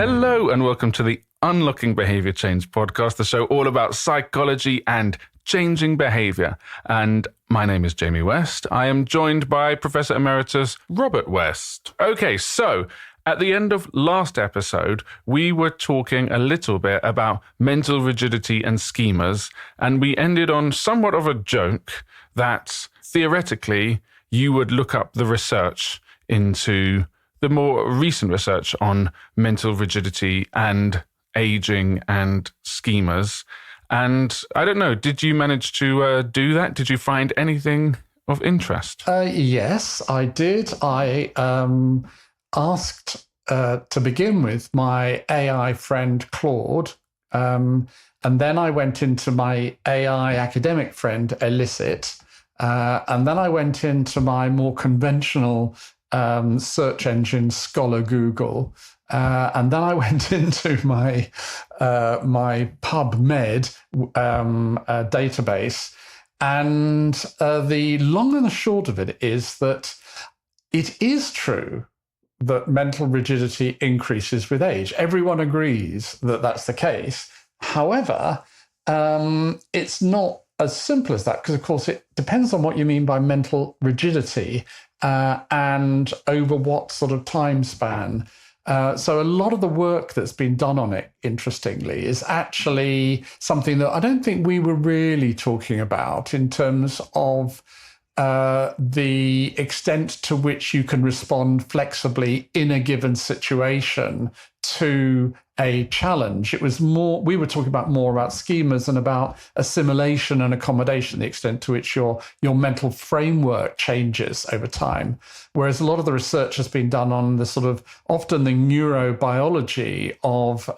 Hello and welcome to the Unlocking Behaviour Change podcast, the show all about psychology and changing behaviour. And my name is Jamie West. I am joined by Professor Emeritus Robert West. Okay, so at the end of last episode, we were talking a little bit about mental rigidity and schemas, and we ended on somewhat of a joke that theoretically you would look up the research into the more recent research on mental rigidity and aging and schemas. And I don't know, did you manage to do that? Did you find anything of interest? Yes, I did. I asked, to begin with, my AI friend Claude, and then I went into my AI academic friend Elicit, and then I went into my more conventional search engine Scholar Google, and then I went into my PubMed database, and the long and the short of it is that it is true that mental rigidity increases with age. Everyone agrees that that's the case. However, it's not as simple as that, because of course it depends on what you mean by mental rigidity and over what sort of time span. So a lot of the work that's been done on it, interestingly, is actually something that I don't think we were really talking about in terms of the extent to which you can respond flexibly in a given situation to a challenge. It was more, we were talking more about schemas and about assimilation and accommodation, the extent to which your mental framework changes over time. Whereas a lot of the research has been done on the sort of often the neurobiology of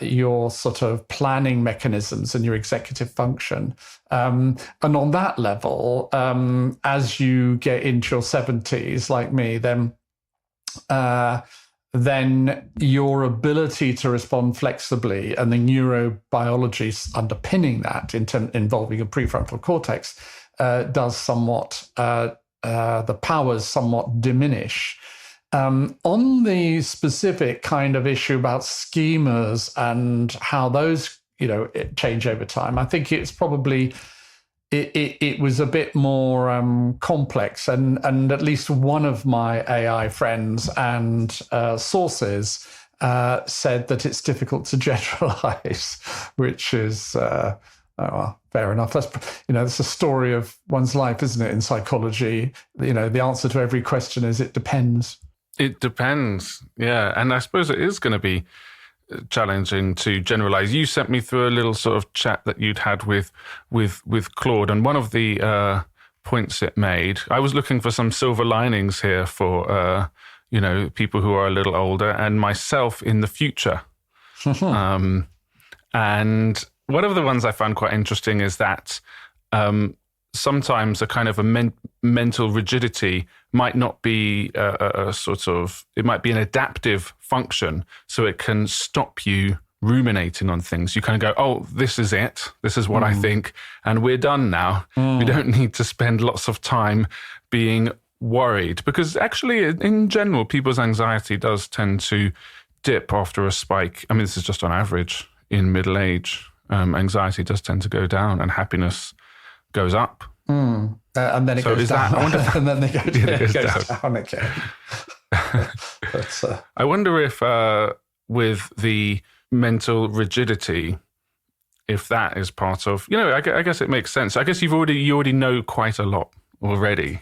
your sort of planning mechanisms and your executive function. And on that level, as you get into your 70s, like me, then your ability to respond flexibly and the neurobiology underpinning that involving a prefrontal cortex does somewhat, the powers somewhat diminish. On the specific kind of issue about schemas and how those, change over time, I think it's probably it was a bit more complex, and at least one of my AI friends and sources said that it's difficult to generalize, which is well, fair enough. That's it's a story of one's life, isn't it? In psychology, the answer to every question is it depends. It depends, yeah. And I suppose it is going to be challenging to generalize. You sent me through a little sort of chat that you'd had with Claude, and one of the points it made, I was looking for some silver linings here for people who are a little older and myself in the future. And one of the ones I found quite interesting is that sometimes a kind of a mental rigidity might not be it might be an adaptive function, so it can stop you ruminating on things. You kind of go, oh, this is it. This is what I think, and we're done now. We don't need to spend lots of time being worried, because actually, in general, people's anxiety does tend to dip after a spike. I mean, this is just on average in middle age. Anxiety does tend to go down, and happiness goes up. And then it goes down. And then it goes down again. I wonder if with the mental rigidity, if that is part of, I guess it makes sense. I guess you already know quite a lot already.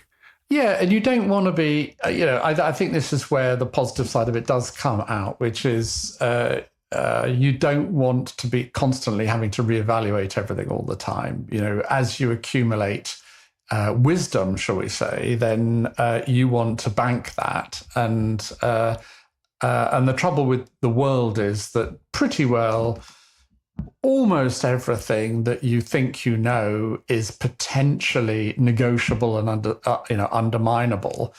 Yeah, and you don't want to be, I think this is where the positive side of it does come out, which is you don't want to be constantly having to reevaluate everything all the time. As you accumulate wisdom, shall we say, then you want to bank that. And the trouble with the world is that pretty well almost everything that you think you know is potentially negotiable and underminable.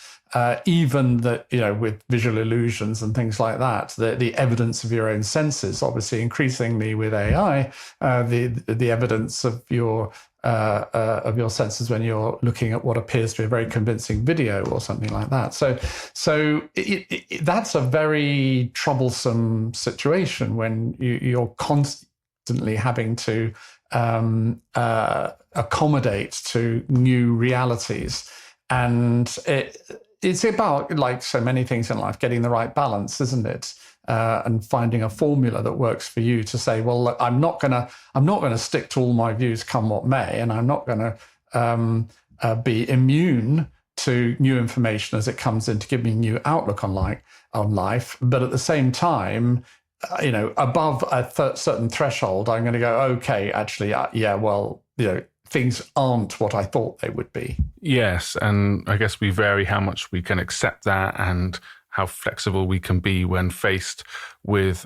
Even that, with visual illusions and things like that, the evidence of your own senses, obviously increasingly with AI, the evidence of your of your senses when you're looking at what appears to be a very convincing video or something like that. So that's a very troublesome situation when you're constantly having to accommodate to new realities. And it's about, like so many things in life, getting the right balance, isn't it? And finding a formula that works for you to say, well, look, I'm not gonna stick to all my views, come what may, and I'm not gonna be immune to new information as it comes in to give me a new outlook on life. But at the same time, above a certain threshold, I'm going to go, okay, actually, things aren't what I thought they would be. Yes, and I guess we vary how much we can accept that and how flexible we can be when faced with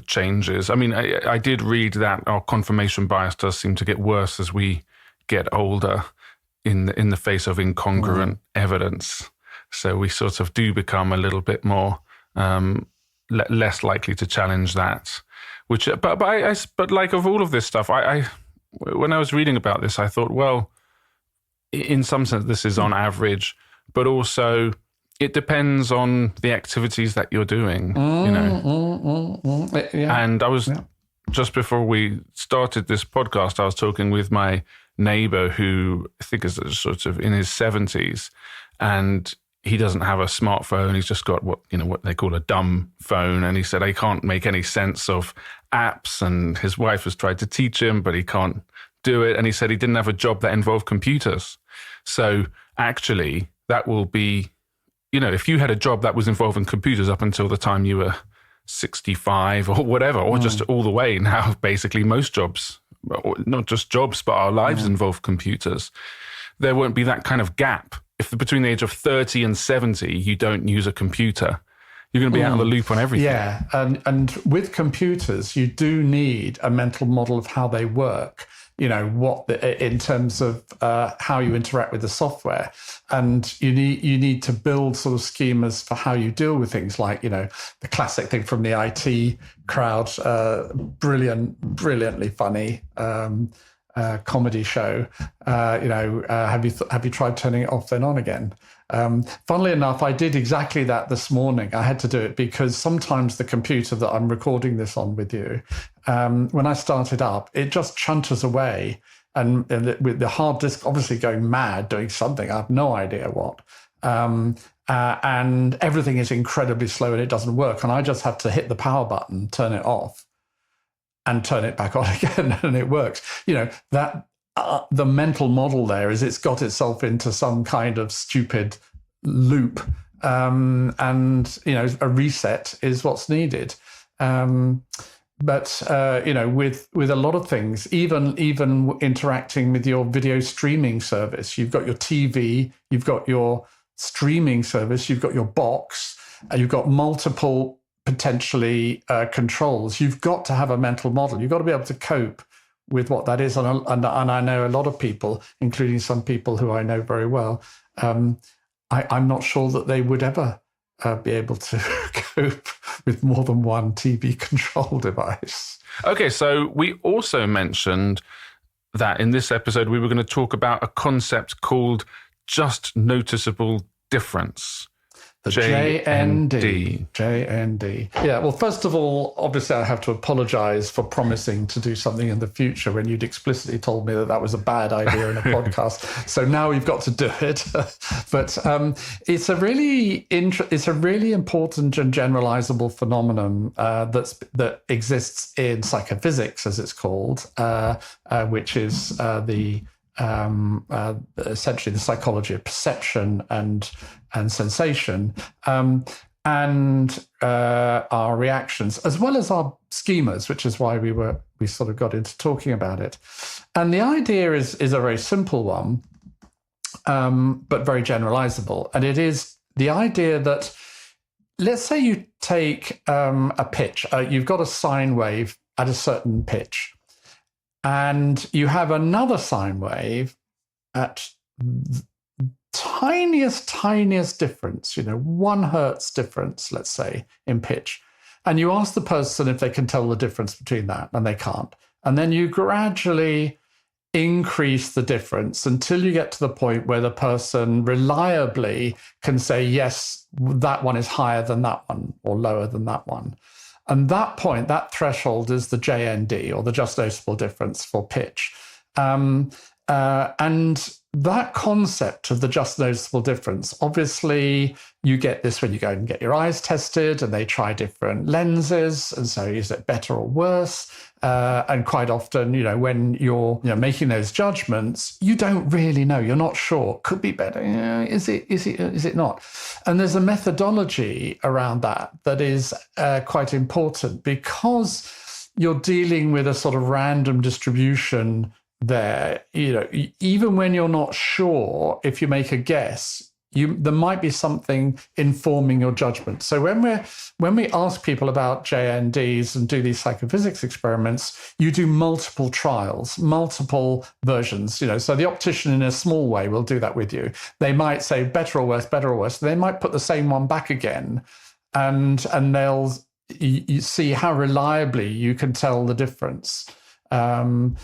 changes. I mean, I did read that our confirmation bias does seem to get worse as we get older in the face of incongruent evidence. So we sort of do become a little bit more less likely to challenge that. But like of all of this stuff, I when I was reading about this, I thought, well, in some sense, this is on average, but also it depends on the activities that you're doing, Yeah. And I was, just before we started this podcast, I was talking with my neighbor who I think is sort of in his 70s, and he doesn't have a smartphone. He's just got what they call a dumb phone. And he said he can't make any sense of apps, and his wife has tried to teach him, but he can't do it. And he said he didn't have a job that involved computers. So actually that will be, if you had a job that was involving computers up until the time you were 65 or whatever, or just all the way now, basically most jobs, not just jobs, but our lives involve computers. There won't be that kind of gap. If between the age of 30 and 70, you don't use a computer, you're going to be out of the loop on everything. Yeah, and with computers, you do need a mental model of how they work, in terms of how you interact with the software. And you need to build sort of schemas for how you deal with things like, the classic thing from the IT crowd, brilliantly funny comedy show. Have you tried turning it off then on again? Funnily enough, I did exactly that this morning. I had to do it because sometimes the computer that I'm recording this on with you, when I start it up, it just chunters away, and with the hard disk obviously going mad doing something, I have no idea what. And everything is incredibly slow and it doesn't work. And I just have to hit the power button, turn it off, and turn it back on again, and it works. That the mental model there is it's got itself into some kind of stupid loop, and a reset is what's needed. But with a lot of things, even interacting with your video streaming service, you've got your TV, you've got your streaming service, you've got your box, you've got multiple potentially controls. You've got to have a mental model. You've got to be able to cope with what that is. And I know a lot of people, including some people who I know very well, I'm not sure that they would ever be able to cope with more than one TV control device. Okay, so we also mentioned that in this episode we were going to talk about a concept called just noticeable difference. The JND. JND. Yeah, well, first of all, obviously I have to apologize for promising to do something in the future when you'd explicitly told me that was a bad idea in a podcast. So now we've got to do it. But it's a really important and generalizable phenomenon that exists in psychophysics, as it's called, which is essentially the psychology of perception and sensation, and our reactions, as well as our schemas, which is why we sort of got into talking about it. And the idea is a very simple one, but very generalizable. And it is the idea that, let's say you take a pitch, you've got a sine wave at a certain pitch, and you have another sine wave at tiniest difference, 1 hertz difference, let's say, in pitch. And you ask the person if they can tell the difference between that, and they can't. And then you gradually increase the difference until you get to the point where the person reliably can say, yes, that one is higher than that one or lower than that one. And that point, that threshold is the JND, or the just noticeable difference for pitch. And that concept of the just noticeable difference, obviously you get this when you go and get your eyes tested and they try different lenses. And so is it better or worse? And quite often, when you're making those judgments, you don't really know. You're not sure. Could be better. Is it not? And there's a methodology around that is quite important, because you're dealing with a sort of random distribution there. Even when you're not sure, if you make a guess, there might be something informing your judgment. So when we ask people about JNDs and do these psychophysics experiments, you do multiple trials, multiple versions. So the optician, in a small way, will do that with you. They might say better or worse, better or worse. They might put the same one back again, and they'll you see how reliably you can tell the difference. And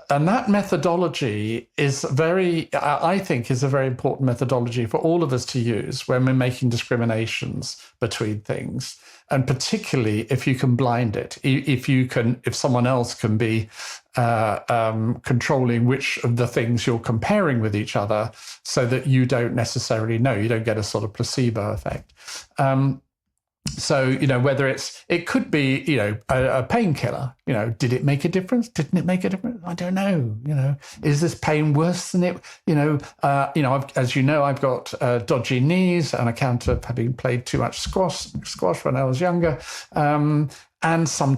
that methodology I think is a very important methodology for all of us to use when we're making discriminations between things, and particularly if you can blind it, if someone else can be controlling which of the things you're comparing with each other, so that you don't necessarily know, you don't get a sort of placebo effect. So, whether it could be, a painkiller, did it make a difference? Didn't it make a difference? I don't know, is this pain worse than it, as you know, I've got dodgy knees on account of having played too much squash when I was younger. And some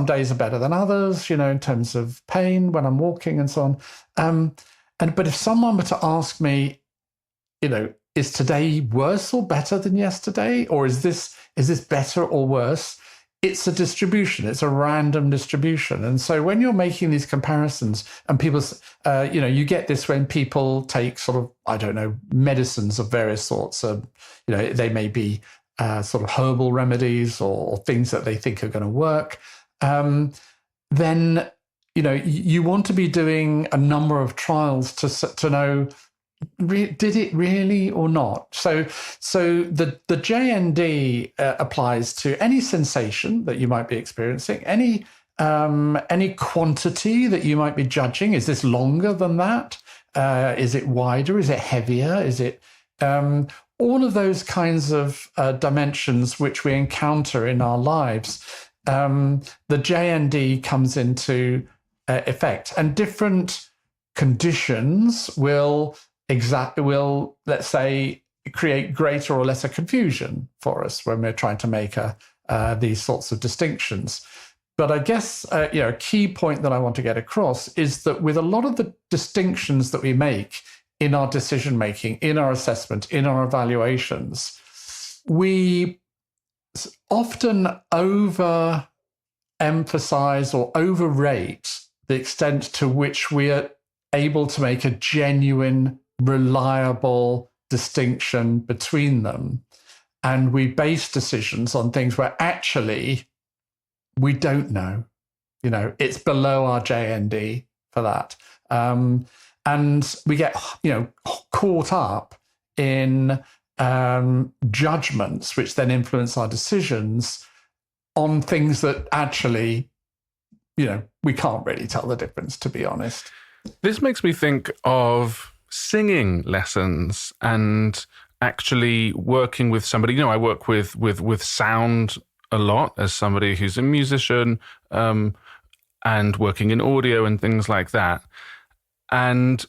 days are better than others, in terms of pain when I'm walking and so on. But if someone were to ask me, is today worse or better than yesterday? Or is this better or worse? It's a distribution. It's a random distribution. And so when you're making these comparisons, and people, you get this when people take sort of, I don't know, medicines of various sorts. They may be sort of herbal remedies or things that they think are going to work. Then, you want to be doing a number of trials to know, did it really or not? So the JND applies to any sensation that you might be experiencing, any quantity that you might be judging. Is this longer than that? Is it wider? Is it heavier? Is it all of those kinds of dimensions which we encounter in our lives? The JND comes into effect, and different conditions will, let's say, create greater or lesser confusion for us when we're trying to make these sorts of distinctions. But I guess a key point that I want to get across is that with a lot of the distinctions that we make in our decision making, in our assessment, in our evaluations, we often overemphasize or overrate the extent to which we are able to make a genuine, reliable distinction between them. And we base decisions on things where actually we don't know. It's below our JND for that. And we get, caught up in judgments, which then influence our decisions on things that actually, we can't really tell the difference, to be honest. This makes me think of singing lessons and actually working with somebody. I work with sound a lot as somebody who's a musician, and working in audio and things like that. And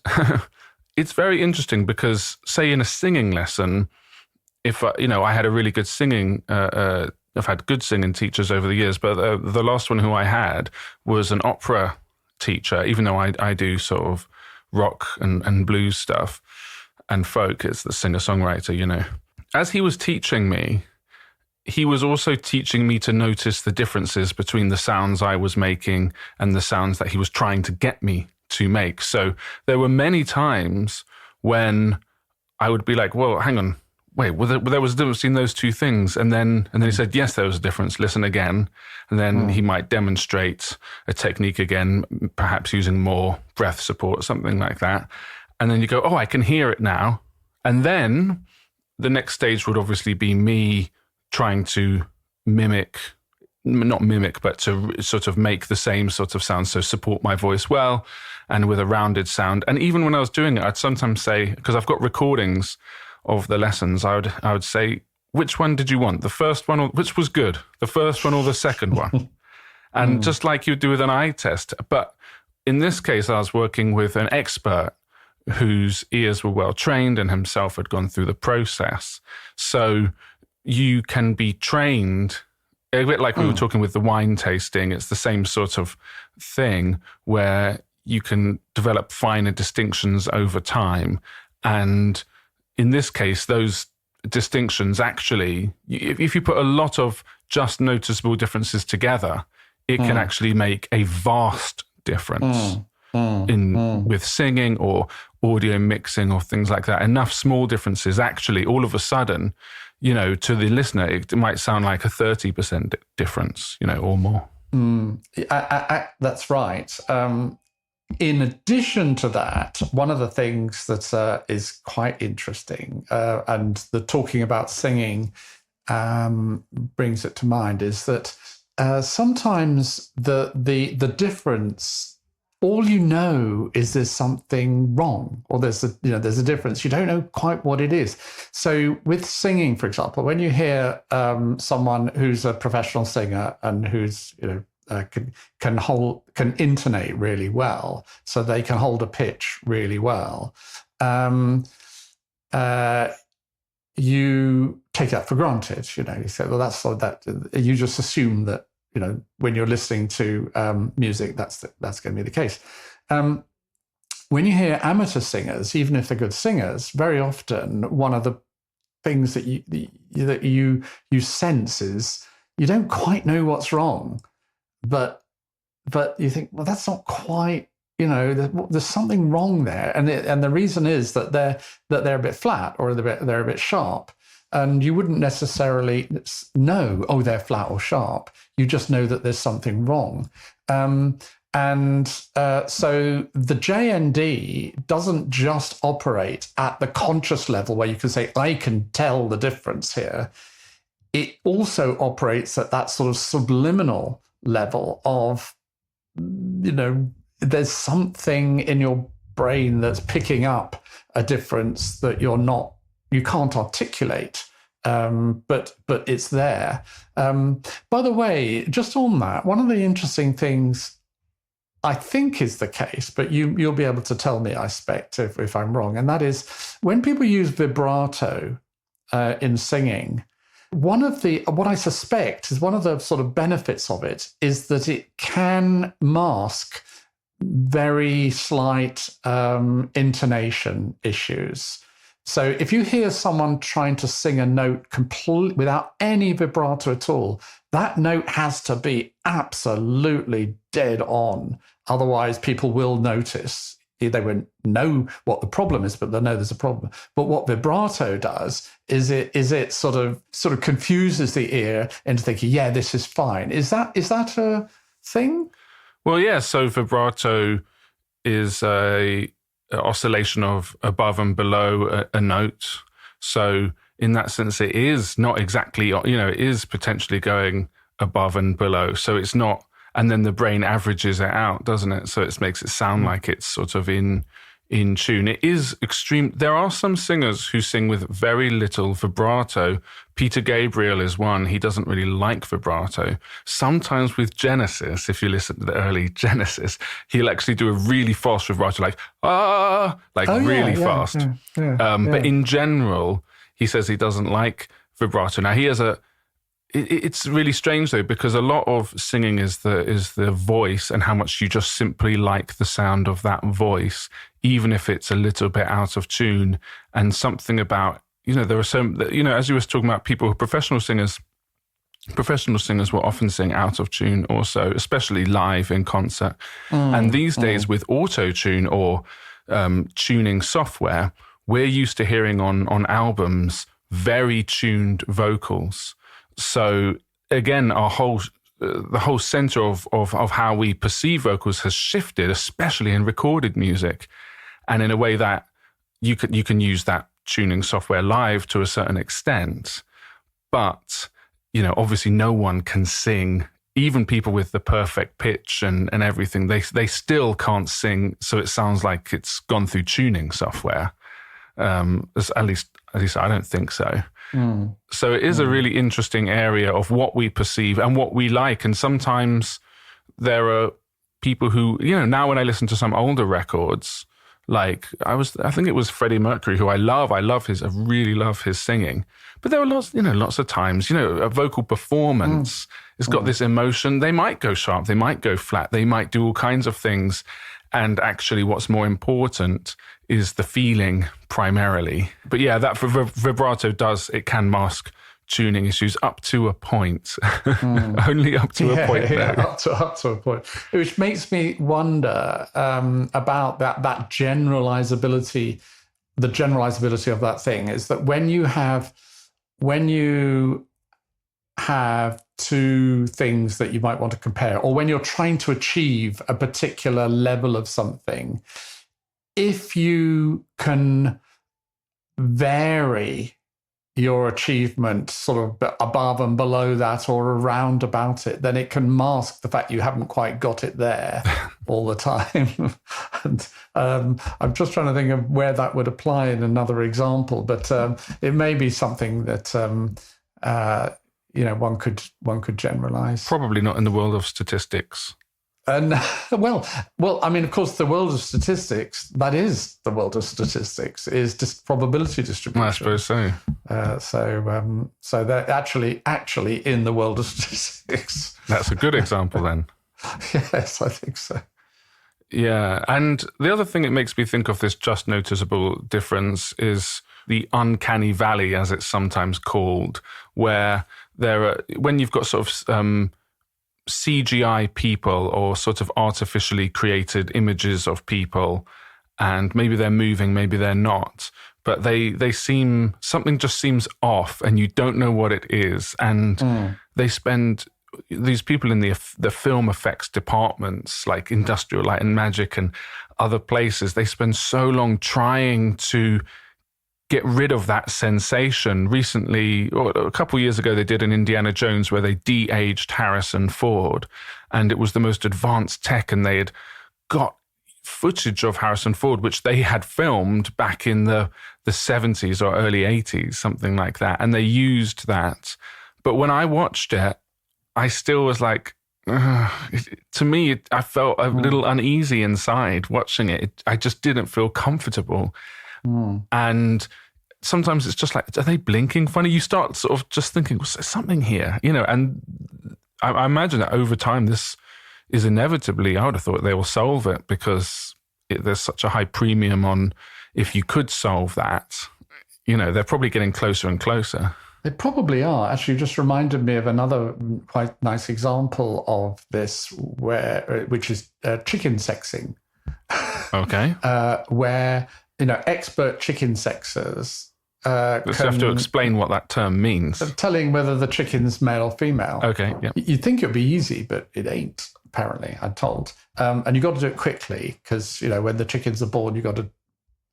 it's very interesting because, say, in a singing lesson, if I had a really good singing, I've had good singing teachers over the years, but the last one who I had was an opera teacher, even though I do sort of rock and blues stuff and folk as the singer-songwriter, As he was teaching me, he was also teaching me to notice the differences between the sounds I was making and the sounds that he was trying to get me to make. So there were many times when I would be like, well, hang on, wait, there was a difference between those two things. And then he said, yes, there was a difference. Listen again. And then he might demonstrate a technique again, perhaps using more breath support or something like that. And then you go, oh, I can hear it now. And then the next stage would obviously be me trying to not mimic, but to sort of make the same sort of sound. So support my voice well and with a rounded sound. And even when I was doing it, I'd sometimes say, because I've got recordings of the lessons, I would say, which one did you want? The first one, or which was good? The first one or the second one? And just like you do with an eye test. But in this case, I was working with an expert whose ears were well trained and himself had gone through the process. So you can be trained, a bit like we were talking with the wine tasting. It's the same sort of thing where you can develop finer distinctions over time. And in this case, those distinctions actually, if you put a lot of just noticeable differences together, it can actually make a vast difference with singing or audio mixing or things like that. Enough small differences actually, all of a sudden, to the listener, it might sound like a 30% difference, or more. That's right. In addition to that, one of the things that is quite interesting, and the talking about singing brings it to mind, is that sometimes the difference, all you know is there's something wrong, or there's a difference. You don't know quite what it is. So with singing, for example, when you hear someone who's a professional singer and who's can intonate really well, so they can hold a pitch really well, you take that for granted. You say, well, that's that. You just assume that when you're listening to music, that's going to be the case. When you hear amateur singers, even if they're good singers, very often one of the things that you sense is you don't quite know what's wrong. But you think, well, that's not quite, there's something wrong there, and the reason is that they're a bit flat, or they're a bit sharp, and you wouldn't necessarily know, oh, they're flat or sharp. You just know that there's something wrong, so the JND doesn't just operate at the conscious level where you can say, I can tell the difference here. It also operates at that sort of subliminal level of, there's something in your brain that's picking up a difference that you can't articulate, but it's there. By the way, just on that, one of the interesting things I think is the case, but you'll be able to tell me, I expect, if I'm wrong, and that is when people use vibrato in singing, what I suspect is one of the sort of benefits of it is that it can mask very slight intonation issues. So if you hear someone trying to sing a note completely without any vibrato at all, that note has to be absolutely dead on. Otherwise, people will notice. They won't know what the problem is, but they'll know there's a problem. But what vibrato does is it sort of confuses the ear into thinking, yeah, this is fine. Is that a thing? Well, yeah. So vibrato is a oscillation of above and below a note. So in that sense, it is not exactly, it is potentially going above and below. So it's not. And then the brain averages it out, doesn't it? So it makes it sound like it's sort of in tune. It is extreme. There are some singers who sing with very little vibrato. Peter Gabriel is one. He doesn't really like vibrato. Sometimes with Genesis, if you listen to the early Genesis, he'll actually do a really fast vibrato, really fast. But in general, he says he doesn't like vibrato. Now, he has it's really strange though, because a lot of singing is the voice and how much you just simply like the sound of that voice, even if it's a little bit out of tune. And something about, there are some, as you were talking about people who are professional singers will often sing out of tune also, especially live in concert. And these days with auto-tune or tuning software, we're used to hearing on albums very tuned vocals. So again, the whole center of how we perceive vocals has shifted, especially in recorded music, and in a way that you can use that tuning software live to a certain extent, but obviously no one can sing. Even people with the perfect pitch and everything, they still can't sing. So it sounds like it's gone through tuning software. At least I don't think so. So it is a really interesting area of what we perceive and what we like. And sometimes there are people who, now when I listen to some older records, like I think it was Freddie Mercury, who I really love his singing. But there were lots of times, a vocal performance has got this emotion. They might go sharp, they might go flat, they might do all kinds of things. And actually what's more important is the feeling primarily. But yeah, that vibrato can mask tuning issues up to a point. Only up to a point. Up to a point. Which makes me wonder about that generalizability, the generalizability of that thing is that when you have two things that you might want to compare, or when you're trying to achieve a particular level of something, if you can vary your achievement sort of above and below that or around about it, then it can mask the fact you haven't quite got it there all the time. And I'm just trying to think of where that would apply in another example, but it may be something that one could generalize. Probably not in the world of statistics. And well, I mean, of course, the world of statistics, that is the world of statistics, is just probability distribution. I suppose so. So they're actually in the world of statistics. That's a good example then. Yes, I think so. Yeah, and the other thing it makes me think of this just noticeable difference is the uncanny valley, as it's sometimes called, where when you've got sort of CGI people or sort of artificially created images of people, and maybe they're moving, maybe they're not, but something just seems off and you don't know what it is. And these people in the film effects departments, like Industrial Light and Magic and other places, they spend so long trying to get rid of that sensation. Recently, or a couple of years ago, they did an Indiana Jones where they de-aged Harrison Ford, and it was the most advanced tech, and they had got footage of Harrison Ford, which they had filmed back in the 70s or early 80s, something like that, and they used that. But when I watched it, I still was like, to me, I felt a little uneasy inside watching it. I just didn't feel comfortable. And sometimes it's just like, are they blinking funny? You start sort of just thinking, well, there's something here, and I imagine that over time, this is inevitably, I would have thought they will solve it, because there's such a high premium on if you could solve that, they're probably getting closer and closer. They probably are. Actually, you just reminded me of another quite nice example of this, which is chicken sexing. Okay. Where expert chicken sexers Let's have to explain what that term means. Telling whether the chicken's male or female. Okay, yeah. You'd think it'd be easy, but it ain't, apparently, I'm told. And you've got to do it quickly because, when the chickens are born, you've got to,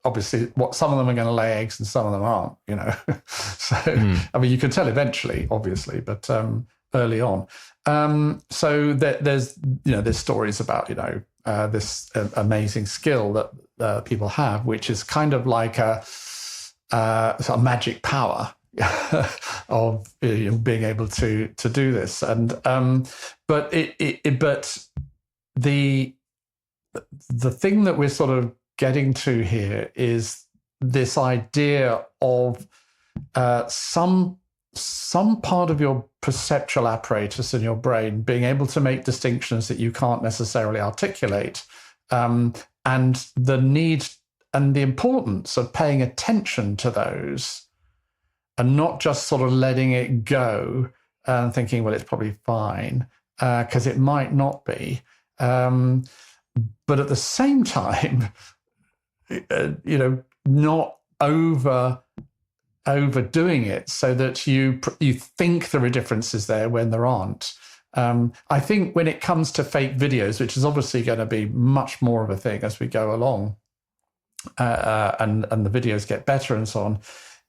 obviously, some of them are going to lay eggs and some of them aren't, So, I mean, you can tell eventually, obviously, but early on. So there's stories about, this amazing skill that people have, which is kind of like a sort of magic power of being able to do this. And but the thing that we're sort of getting to here is this idea of some part of your perceptual apparatus in your brain being able to make distinctions that you can't necessarily articulate, and the need and the importance of paying attention to those and not just sort of letting it go and thinking, well, it's probably fine, because it might not be. But at the same time, not over overdoing it so that you think there are differences there when there aren't. I think when it comes to fake videos, which is obviously going to be much more of a thing as we go along, and the videos get better and so on,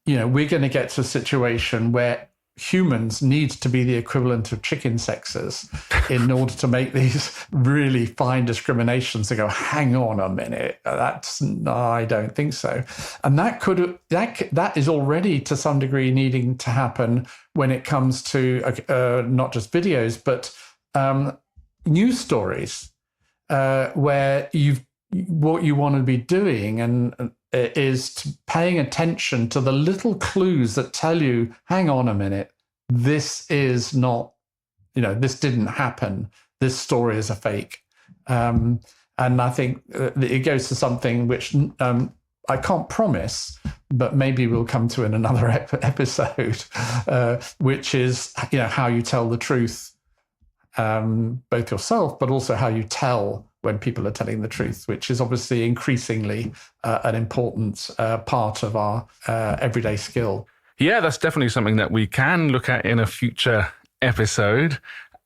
we're going to get to a situation where humans need to be the equivalent of chicken sexers in order to make these really fine discriminations and go, hang on a minute, I don't think so. And that is already to some degree needing to happen when it comes to not just videos, but news stories, where what you want to be doing and is paying attention to the little clues that tell you, hang on a minute, this is not, this didn't happen. This story is a fake. And I think it goes to something which I can't promise, but maybe we'll come to in another episode, which is, how you tell the truth, both yourself, but also how you tell when people are telling the truth, which is obviously increasingly an important part of our everyday skill. Yeah, that's definitely something that we can look at in a future episode.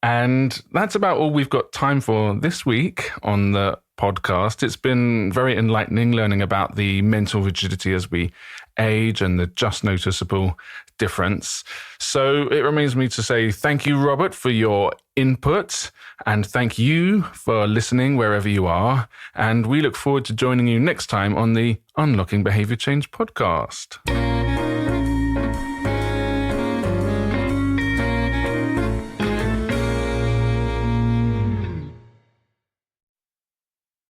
And that's about all we've got time for this week on the podcast. It's been very enlightening learning about the mental rigidity as we age and the just noticeable difference. So it remains me to say thank you, Robert, for your input, and thank you for listening wherever you are. And we look forward to joining you next time on the Unlocking Behaviour Change podcast.